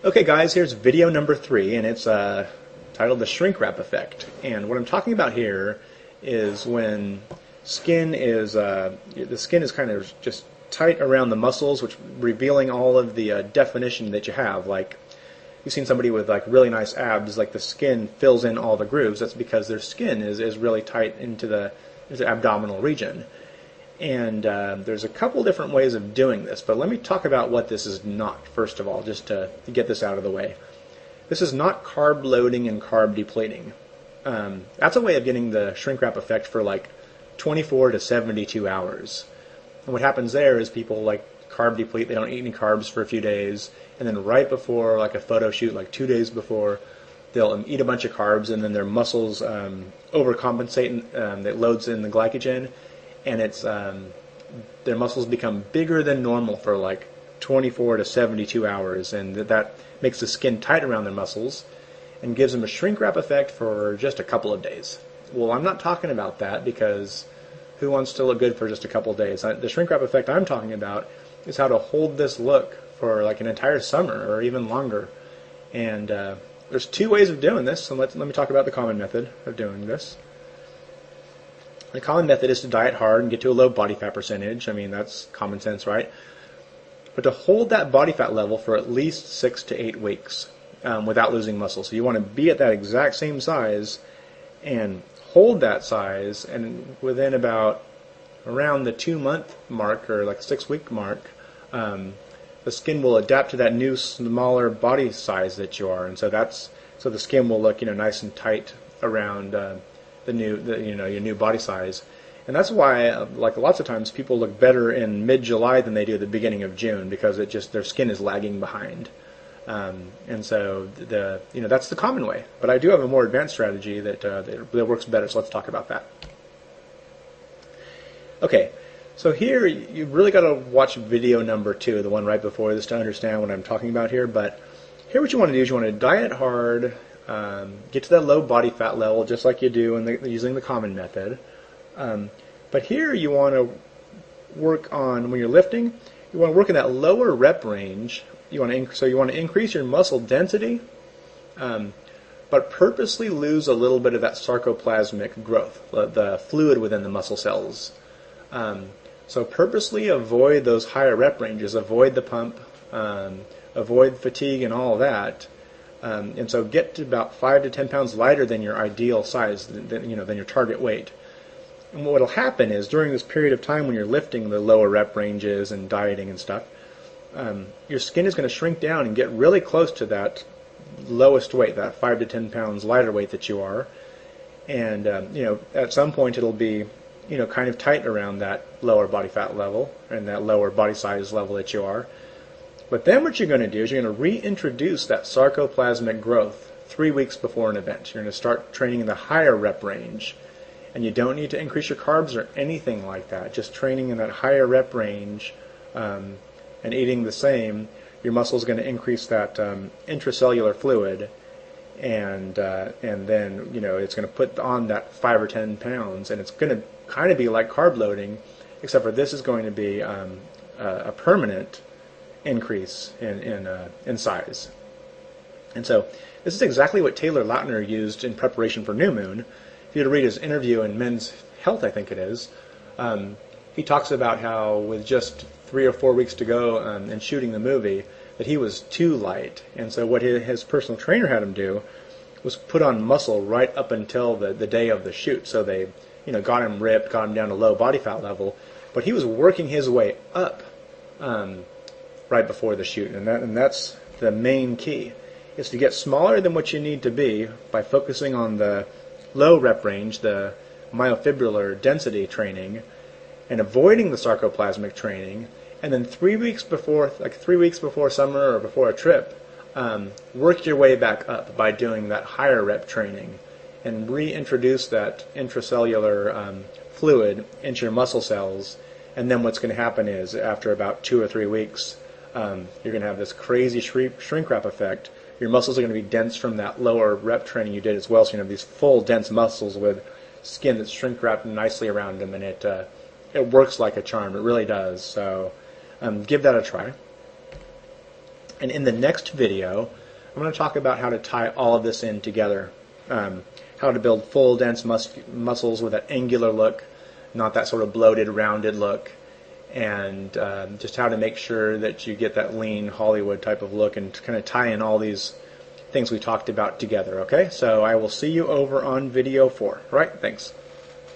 Okay guys, here's video number 3, and it's titled The Shrink Wrap Effect. And what I'm talking about here is when the skin is kind of just tight around the muscles, which revealing all of the definition that you have. Like, you've seen somebody with like really nice abs, like the skin fills in all the grooves. That's because their skin is really tight into the abdominal region. And there's a couple different ways of doing this, but let me talk about what this is not, first of all, just to get this out of the way. This is not carb loading and carb depleting. That's a way of getting the shrink wrap effect for like 24 to 72 hours. And what happens there is people like carb deplete, they don't eat any carbs for a few days, and then right before like a photo shoot, like 2 days before, they'll eat a bunch of carbs, and then their muscles overcompensate, that loads in the glycogen, and it's their muscles become bigger than normal for like 24 to 72 hours, and that makes the skin tight around their muscles and gives them a shrink wrap effect for just a couple of days. Well, I'm not talking about that, because who wants to look good for just a couple of days? The shrink wrap effect I'm talking about is how to hold this look for like an entire summer or even longer. And there's 2 ways of doing this, so let me talk about the common method of doing this. The common method is to diet hard and get to a low body fat percentage. I mean, that's common sense, right? But to hold that body fat level for at least 6 to 8 weeks without losing muscle. So you want to be at that exact same size and hold that size, and within about around the 2-month mark or like 6-week mark, the skin will adapt to that new smaller body size that you are, and so the skin will look nice and tight around your new body size. And that's why like lots of times people look better in mid-July than they do at the beginning of June, because their skin is lagging behind. And so that's the common way. But I do have a more advanced strategy that works better, so let's talk about that. Okay, so here you've really got to watch video number 2, the one right before this, to understand what I'm talking about here. But here what you want to do is you want to diet hard, get to that low body fat level just like you do using the common method. But here you want to work on, when you're lifting, you want to work in that lower rep range. You want to increase your muscle density, but purposely lose a little bit of that sarcoplasmic growth, the fluid within the muscle cells. So purposely avoid those higher rep ranges, avoid the pump, avoid fatigue and all that. And so get to about 5 to 10 pounds lighter than your ideal size, than your target weight. And what will happen is, during this period of time when you're lifting the lower rep ranges and dieting and stuff, your skin is going to shrink down and get really close to that lowest weight, that 5 to 10 pounds lighter weight that you are. And at some point it'll be kind of tight around that lower body fat level and that lower body size level that you are. But then what you're going to do is you're going to reintroduce that sarcoplasmic growth 3 weeks before an event. You're going to start training in the higher rep range. And you don't need to increase your carbs or anything like that. Just training in that higher rep range and eating the same, your muscle is going to increase that intracellular fluid, and then it's going to put on that 5 or 10 pounds, and it's going to kind of be like carb loading, except for this is going to be a permanent increase in size. And so this is exactly what Taylor Lautner used in preparation for New Moon. If you were to read his interview in Men's Health, I think it is, he talks about how with just 3 or 4 weeks to go and shooting the movie, that he was too light. And so what his personal trainer had him do was put on muscle right up until the day of the shoot. So they got him ripped, got him down to low body fat level, but he was working his way up right before the shoot. And that's the main key, is to get smaller than what you need to be by focusing on the low rep range, the myofibrillar density training, and avoiding the sarcoplasmic training. And then 3 weeks before, like 3 weeks before summer or before a trip, work your way back up by doing that higher rep training and reintroduce that intracellular fluid into your muscle cells. And then what's going to happen is, after about 2 or 3 weeks, you're going to have this crazy shrink wrap effect. Your muscles are going to be dense from that lower rep training you did as well, so you have these full, dense muscles with skin that's shrink wrapped nicely around them, and it works like a charm. It really does. So give that a try. And in the next video, I'm going to talk about how to tie all of this in together. How to build full, dense muscles with that angular look, not that sort of bloated, rounded look, and just how to make sure that you get that lean Hollywood type of look and kind of tie in all these things we talked about together. Okay, so I will see you over on video 4. All right, thanks.